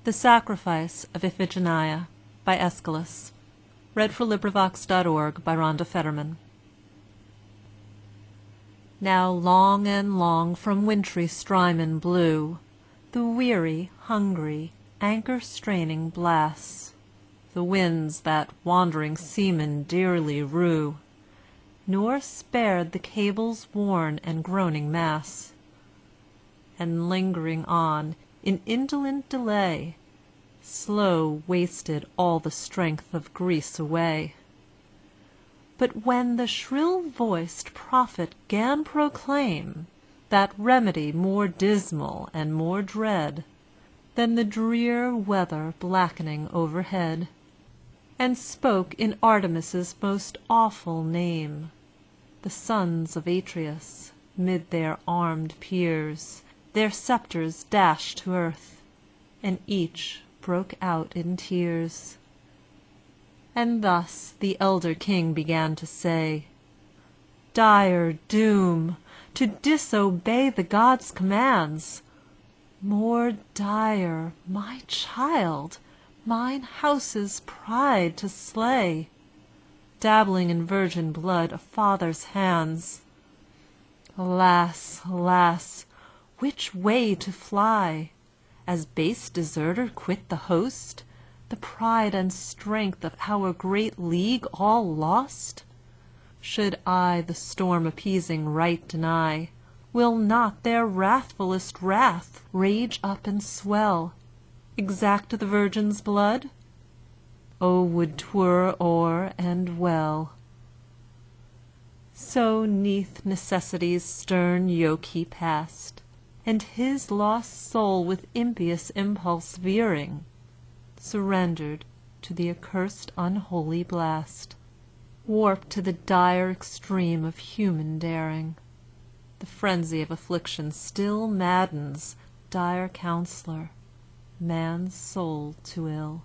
The Sacrifice of Iphigenia by Aeschylus. (1909–1992) Now long and long from wintry Strymon blew The weary, hungry, anchor–straining blasts, The winds that wandering seamen dearly rue, Nor spared the cable's worn and groaning masts; And lingering on in indolent delay, Slow wasted all the strength of Greece away. But when the shrill–voiced prophet 'gan proclaim That remedy more dismal and more dread Than the drear weather blackening overhead, And spoke in Artemis' most awful name, The sons of Atreus, 'mid their armed peers, Their sceptres dashed to earth, and each broke out in tears. And thus the elder king began to say: "Dire doom! to disobey The gods' commands! More dire, my child, mine house's pride to slay, Dabbling in virgin blood a father's hands! Alas, alas! which way to fly? As base deserter quit the host, The pride and strength of our great league all lost? Should I the storm–appeasing right deny, Will not their wrathfullest wrath rage up and swell, Exact the virgin's blood? O would 'twere o'er and well!" So 'neath necessity's stern yoke he passed, And his lost soul with impious impulse veering, Surrendered to the accursed unholy blast, Warped to the dire extreme of human daring. The frenzy of affliction still maddens, dire counsellor, man's soul to ill.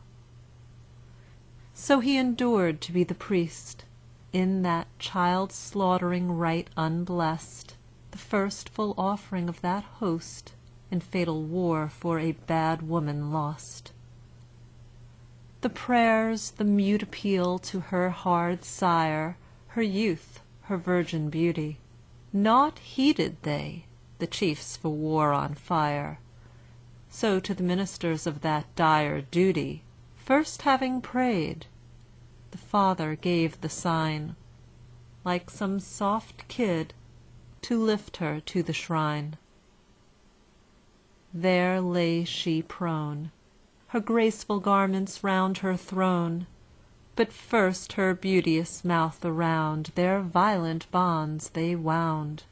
So he endured to be the priest, In that child–slaughtering rite unblest, The first full offering of that host In fatal war for a bad woman lost. The prayers, the mute appeal to her hard sire, Her youth, her virgin beauty, Naught heeded they, the chiefs for war on fire. So to the ministers of that dire duty, First having prayed, the father gave the sign, Like some soft kid, to lift her to the shrine. There lay she prone, her graceful garments round her thrown, But first her beauteous mouth around Their violent bonds they wound,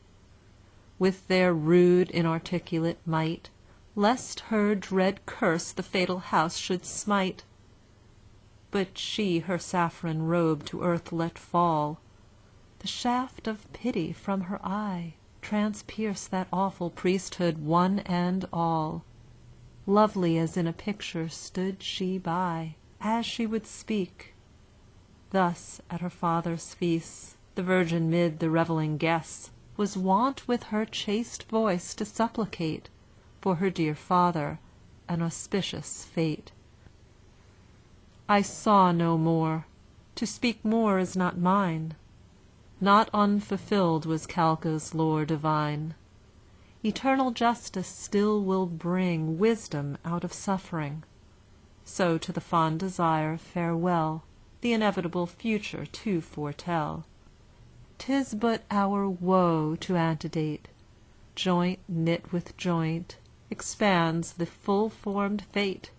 With their rude inarticulate might, Lest her dread curse the fatal house should smite. But she her saffron robe to earth let fall, The shaft of pity from her eye Transpierced that awful priesthood one and all. Lovely as in a picture stood she by, As she would speak. Thus at her father's feasts, The virgin 'mid the revelling guests Was wont with her chaste voice to supplicate For her dear father an auspicious fate. I saw no more, to speak more is not mine, Not unfulfilled was Calchas' lore divine. Eternal justice still will bring Wisdom out of suffering, So to the fond desire farewell, The inevitable future to foretell. 'Tis but our woe to antedate, Joint knit with joint, expands the full–formed fate.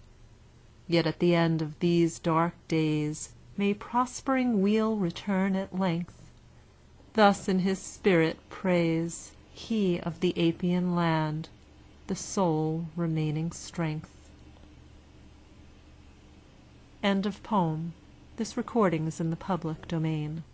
Yet at the end of these dark days May prospering weal return at length. Thus in his spirit prays He of the Apian land, the sole remaining strength. End of poem. This recording is in the public domain.